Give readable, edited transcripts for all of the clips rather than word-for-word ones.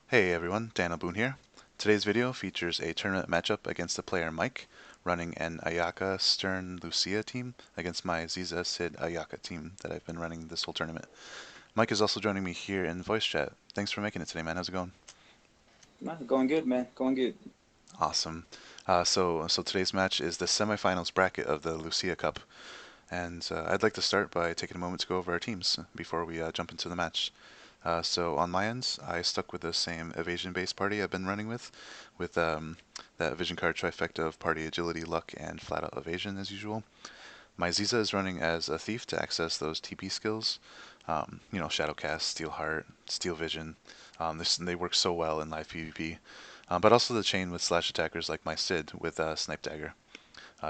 Hey everyone, Daniel Boone here. Today's video features a tournament matchup against the player Mike, running an Ayaka Stern Lucia team against my Ziza Sid Ayaka team that I've been running this whole tournament. Mike is also joining me here in voice chat. Thanks for making it today, man. How's it going? Going good, man. Going good. Awesome. So today's match is the semifinals bracket of the Lucia Cup, and I'd like to start by taking a moment to go over our teams before we jump into the match. So on my end, I stuck with the same evasion-based party I've been running with that vision card trifecta of party agility, luck, and flat-out evasion as usual. My Ziza is running as a thief to access those TP skills. Shadowcast, Steel Heart, Steel Vision. They work so well in live PvP. But also the chain with slash attackers like my Sid with Snipe Dagger.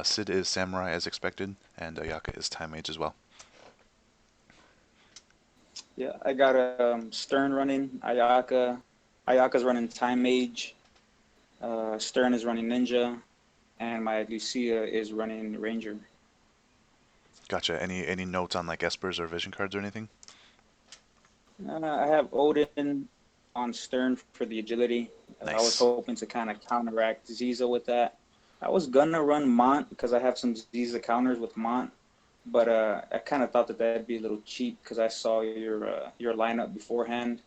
Sid is Samurai as expected, and Ayaka is Time Mage as well. Yeah, I got Stern running Ayaka. Ayaka's running Time Mage. Stern is running Ninja, and my Lucia is running Ranger. Gotcha. Any notes on like Espers or Vision cards or anything? I have Odin on Stern for the agility. I was Nice. hoping to kind of counteract Ziza with that. I was gonna run Mont because I have some Ziza counters with Mont, but I kind of thought that that'd be a little cheap because I saw your lineup beforehand,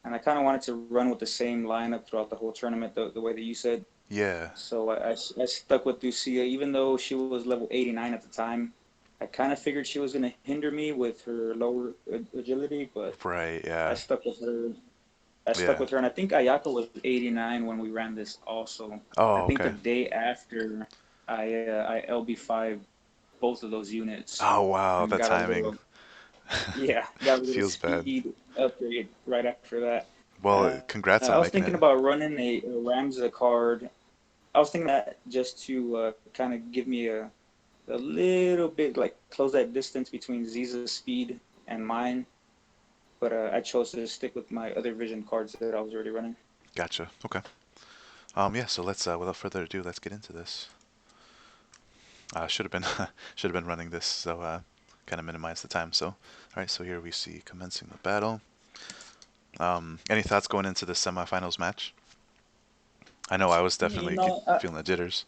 and I kind of wanted to run with the same lineup throughout the whole tournament, the way that you said. Yeah. So I stuck with Lucia, even though she was level 89 at the time. I kind of figured she was going to hinder me with her lower agility, but Right. I Yeah. stuck with her. I stuck Yeah. with her, and I think Ayaka was 89 when we ran this. Also, I Oh, think the okay. day after I LB5 both of those units Oh, wow. and That got a timing little, yeah, got a little feels bad. speed upgrade right after that. Well, congrats I on was making thinking it. about running a Ramza card. I was thinking that just to kind of give me a little bit, like close that distance between Ziza's speed and mine. But I chose to stick with my other vision cards that I was already running. Gotcha. Okay. Yeah. So let's, without further ado, let's get into this. Should have been, should have been running this, so kind of minimize the time. So, all right. So here we see commencing the battle. Any thoughts going into the semifinals match? I know I was You definitely know, feeling the jitters.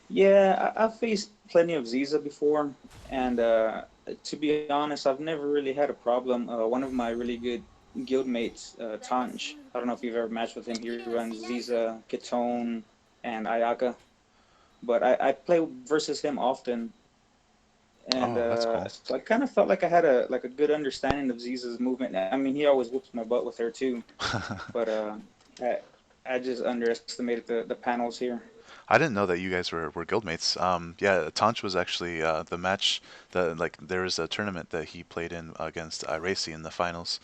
yeah, I've faced plenty of Ziza before, and to be honest, I've never really had a problem. One of my really good guildmates, Tanj, I don't know if you've ever matched with him. He runs Ziza, Ketone, and Ayaka. But I play versus him often, and Oh, that's cool. so I kind of felt like I had a good understanding of Ziza's movement. I mean, he always whoops my butt with her too, but I I just underestimated the panels here. I didn't know that you guys were guildmates. Yeah, Tanch was actually the match that like there was a tournament that he played in against Racy in the finals.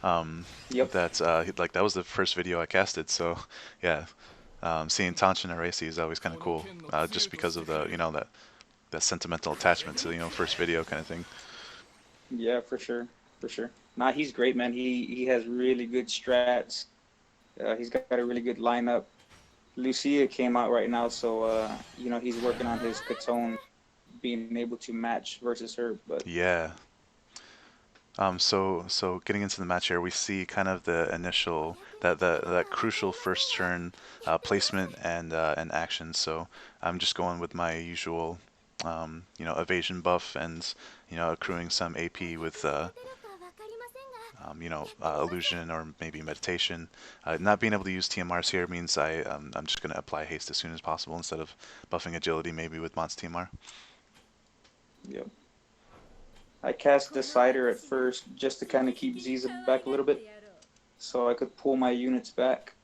Yep. Like that was the first video I casted. So yeah, seeing Tanch and Racy is always kind of cool, just because of the that sentimental attachment to first video kind of thing. Yeah, for sure. Nah, he's great, man. He has really good strats. He's got a really good lineup. Lucia came out right now, so he's working on his Catone being able to match versus her. But Yeah. So getting into the match here, we see kind of the initial that crucial first turn placement and action. So I'm just going with my usual, evasion buff and accruing some AP with illusion or maybe meditation. Not being able to use TMRs here means I'm just going to apply haste as soon as possible instead of buffing agility maybe with Mont's TMR. yeah, I cast Decider at first just to kind of keep Ziza back a little bit, so I could pull my units back.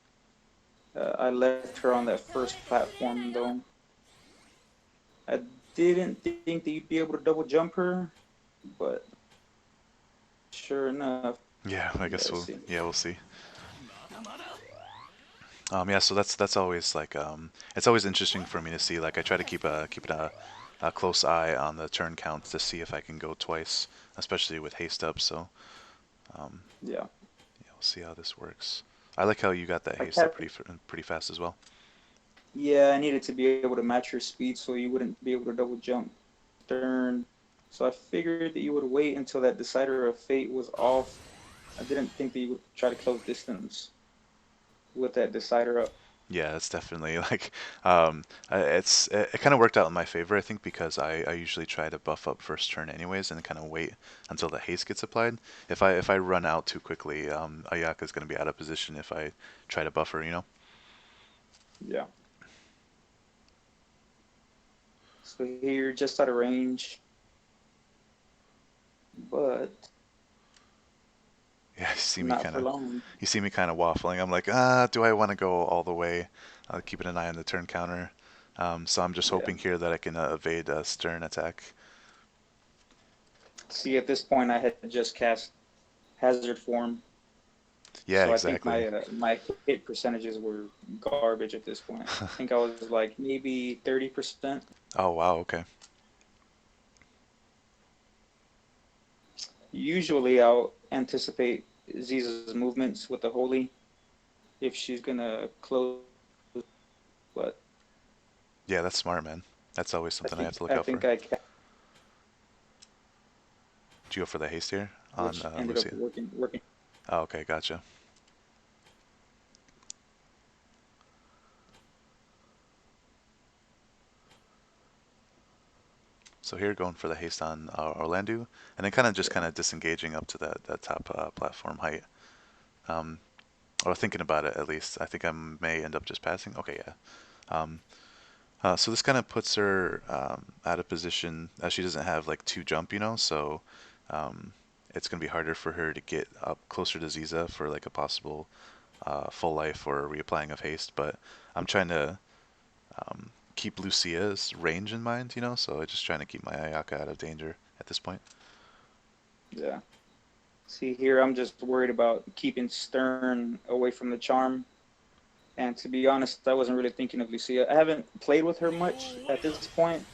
I left her on that first platform though. I didn't think that you'd be able to double jump her, but sure enough, Yeah, I yeah, guess let's see. we'll see. Yeah, so that's always like it's always interesting for me to see. Like I try to keep a close eye on the turn count to see if I can go twice, especially with haste up. So um, Yeah, yeah, we'll see how this works. I like how you got that I haste up cast. pretty fast as well. Yeah, I needed to be able to match your speed so you wouldn't be able to double jump turn. So I figured that you would wait until that Decider of Fate was off. I didn't think that you would try to close distance. with that decider up. Yeah, it's definitely like it kind of worked out in my favor, I think, because I usually try to buff up first turn anyways and kind of wait until the haste gets applied. If I run out too quickly, Ayaka's gonna be out of position if I try to buffer, you know? Yeah. So here, just out of range, but Yeah, you see me not kind for of long. you see me kind of waffling. I'm like, do I want to go all the way? Keeping an eye on the turn counter. So I'm just Yeah. hoping here that I can evade a stern attack. See, at this point, I had just cast Hazard Form, Yeah, so I think exactly. my hit percentages were garbage at this point. I think I was like maybe 30%. Oh wow, okay. Usually, I'll anticipate Ziza's movements with the Holy if she's gonna close, but Yeah, that's smart, man. That's always I something I have think to look I out think for. I cast, Do you go for the haste here on which ended up Lucia? working. Oh, okay, gotcha. So here going for the haste on Orlando, and then kind Yeah. of disengaging up to that top platform height. Um, or thinking about it at least. I think I may end up just passing. Okay, yeah. Um, so this kind of puts her out of position as she doesn't have like two jump, you know. So um, it's gonna be harder for her to get up closer to Ziza for like a possible full life or reapplying of haste. But I'm trying to keep Lucia's range in mind, you know. So I'm just trying to keep my Ayaka out of danger at this point. Yeah. See here, I'm just worried about keeping Stern away from the charm. And to be honest, I wasn't really thinking of Lucia. I haven't played with her much at this point,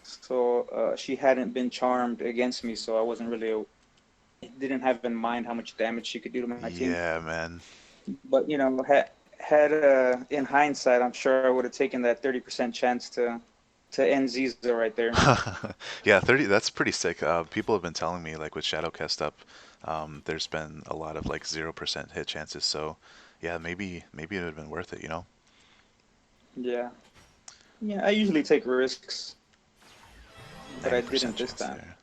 so she hadn't been charmed against me, so I wasn't really didn't have in mind how much damage she could do to my team. Yeah, man. But had in hindsight, I'm sure I would have taken that 30% chance to end Ziza right there. Yeah, 30, that's pretty sick. People have been telling me like with Shadowcast up, there's been a lot of like 0% hit chances. So, yeah, maybe it would have been worth it, you know? Yeah, yeah. I usually take risks, but I 90% didn't this chance time. there.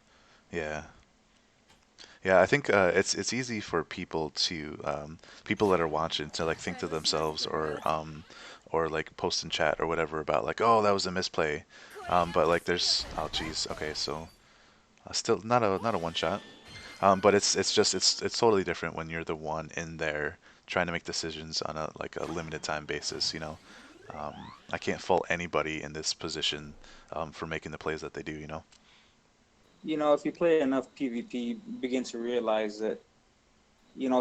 Yeah. Yeah, I think it's easy for people that are watching to like think to themselves or like post in chat or whatever about like, oh, that was a misplay. But like there's oh geez, okay, so still not a one shot. But it's totally different when you're the one in there trying to make decisions on a like a limited time basis, you know. I can't fault anybody in this position for making the plays that they do, you know. If you play enough PvP, you begin to realize that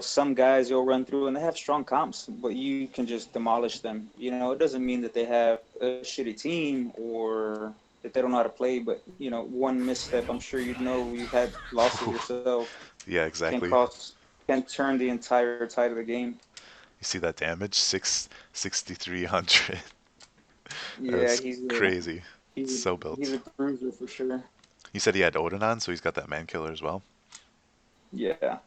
some guys you'll run through and they have strong comps, but you can just demolish them. It doesn't mean that they have a shitty team or that they don't know how to play, but one misstep, I'm sure you've had losses yourself, Yeah, can exactly. cost can turn the entire tide of the game. You see that damage? 6,300. Yeah, That's crazy. he's a, So he's built. a bruiser for sure. You said he had Odin on, so he's got that man killer as well. Yeah.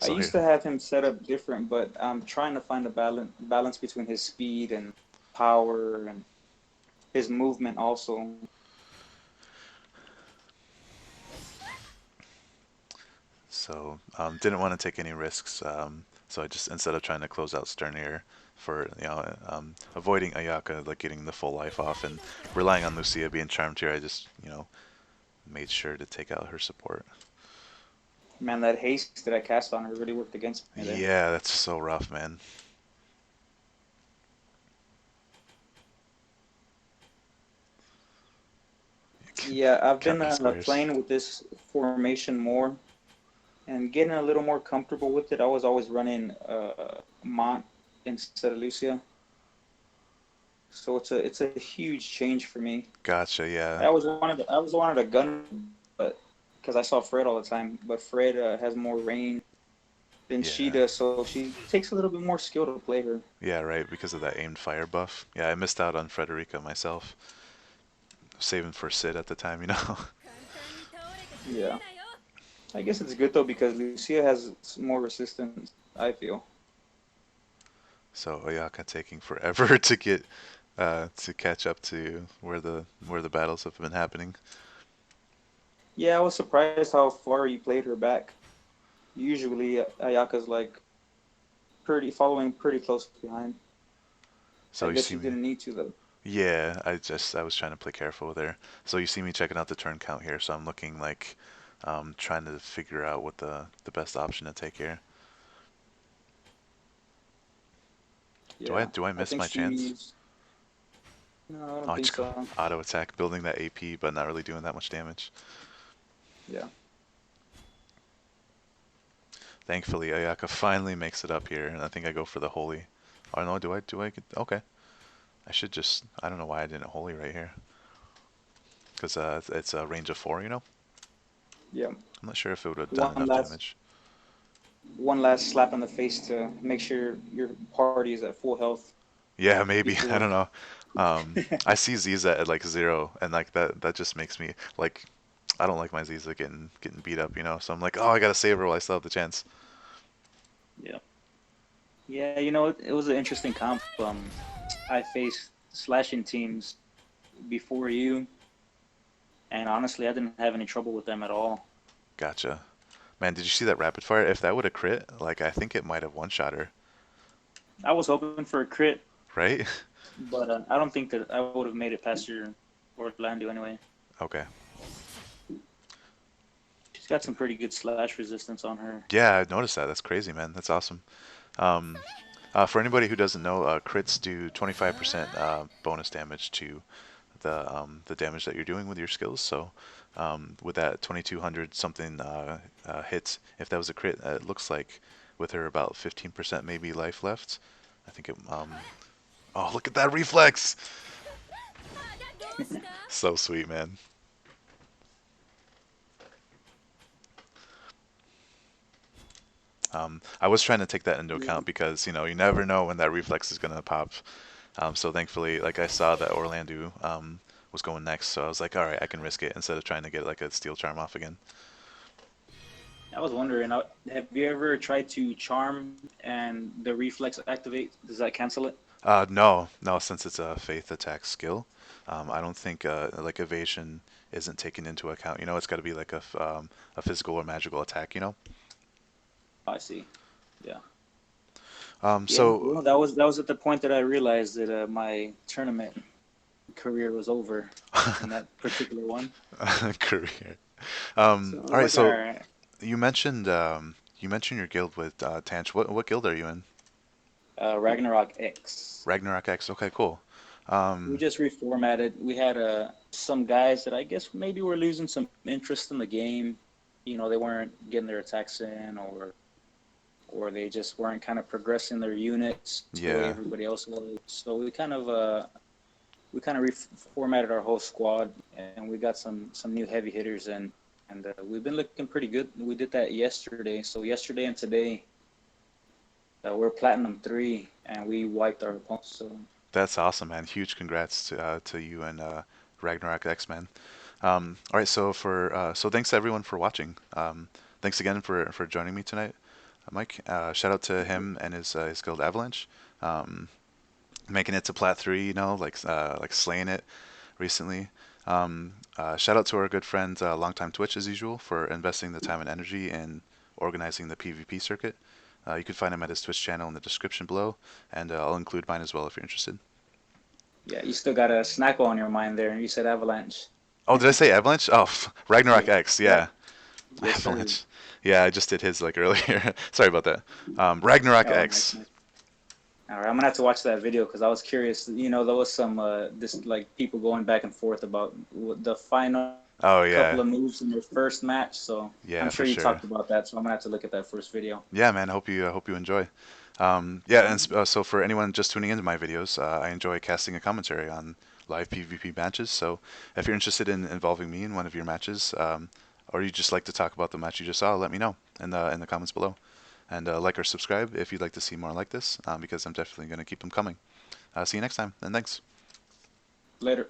I So used here, to have him set up different, but I'm trying to find a balance between his speed and power and his movement also. so didn't want to take any risks. So I just instead of trying to close out Sternir for avoiding Ayaka like getting the full life off and relying on Lucia being charmed here, I just made sure to take out her support. Man, that haste that I cast on her really worked against me there. Yeah, that's so rough, man. Yeah, I've been Counting squares. playing with this formation more and getting a little more comfortable with it. I was always running Mont instead of Lucia, so it's a huge change for me. Gotcha. I Yeah. always wanted a gun, but because I saw Fred all the time, but Fred has more range than she Yeah. does, so she takes a little bit more skill to play her. Yeah, right, because of that aimed fire buff. Yeah, I missed out on Frederica myself. Saving for Sid at the time, you know? Yeah, I guess it's good though because Lucia has more resistance. I feel. So Oyaka taking forever to catch up to where the battles have been happening. Yeah, I was surprised how far he played her back. Usually, Ayaka's like pretty following pretty close behind. So I you guess see she me. didn't need to though. Yeah, I was trying to play careful there. So you see me checking out the turn count here. So I'm looking like trying to figure out what the best option to take here. Yeah, Do I I miss think my chance? she's. No, I Oh, don't I think just go so. auto attack, building that AP, but not really doing that much damage. Yeah, Thankfully, Ayaka finally makes it up here, and I think I go for the holy. Oh no, do I get, okay. I should just, I don't know why I didn't holy right here. Because it's a range of 4, you know? yeah. I'm not sure if it would have done One enough last, damage. one last slap on the face to make sure your party is at full health Yeah, maybe. I before. don't know. I see Ziza at like 0, and like that just makes me like I don't like my Ziza getting beat up, you know. So I'm like, oh, I gotta save her while I still have the chance. Yeah, yeah. You know, it was an interesting comp. I faced slashing teams before you, and honestly, I didn't have any trouble with them at all. Gotcha. Man, did you see that rapid fire? If that would have crit, like I think it might have one shot her, I was hoping for a crit, right? but I don't think that I would have made it past your Orlando anyway. Okay. She's got some pretty good slash resistance on her. Yeah, I noticed that. That's crazy, man. That's awesome. Um, for anybody who doesn't know, crits do 25% bonus damage to the damage that you're doing with your skills. So with that 2200 something hits, if that was a crit, it looks like with her about 15% maybe life left. I think it. Oh, look at that reflex! So sweet, man. I was trying to take that into account because you never know when that reflex is gonna pop. So thankfully, like I saw that Orlando was going next, so I was like, all right, I can risk it instead of trying to get like a steel charm off again. I was wondering, have you ever tried to charm and the reflex activate? Does that cancel it? No, no, since it's a faith attack skill, I don't think like evasion isn't taken into account. It's got to be like a physical or magical attack. Oh, I see. Yeah. Yeah. So Well, that was at the point that I realized that my tournament career was over in that particular one. career. So I All was right, like, all so right, you mentioned your guild with Tanch. What guild are you in? RagnarokX. RagnarokX. Okay, cool. We Um, just reformatted. We had some guys that I guess maybe were losing some interest in the game. They weren't getting their attacks in, or they just weren't kind of progressing their units the way yeah, everybody else was. So we kind of reformatted our whole squad, and we got some new heavy hitters in, and we've been looking pretty good. We did that yesterday. So yesterday and today, we're Platinum 3, and we wiped our opponents. So that's awesome, man. Huge congrats to you and Ragnarok X, man. All right, so thanks to everyone for watching. Thanks again for joining me tonight, Mike. Shout out to him and his guild Avalanche, um, making it to Plat 3. Like slaying it recently. Shout out to our good friend, longtime Twitch as usual, for investing the time and energy in organizing the PvP circuit. You can find him at his Twitch channel in the description below, and I'll include mine as well if you're interested. yeah, you still got a snack on your mind there. You said Avalanche. Oh, did I say Avalanche? Oh, Yeah, Ragnarok X, yeah, yeah. yes, sir. Avalanche. Yeah, I just did his like earlier. Sorry about that. Ragnarok Oh, nice, X. nice. All right, I'm gonna have to watch that video because I was curious. There was some this like people going back and forth about the final Oh couple yeah, of moves in their first match. So I'm yeah for sure you sure. talked about that. So I'm gonna have to look at that first video. Yeah, man. I hope you enjoy. Yeah, and so for anyone just tuning into my videos, I enjoy casting a commentary on live PvP matches. So if you're interested in involving me in one of your matches, or you just like to talk about the match you just saw, let me know in the comments below. And like or subscribe if you'd like to see more like this, because I'm definitely going to keep them coming. See you next time, and thanks. Later.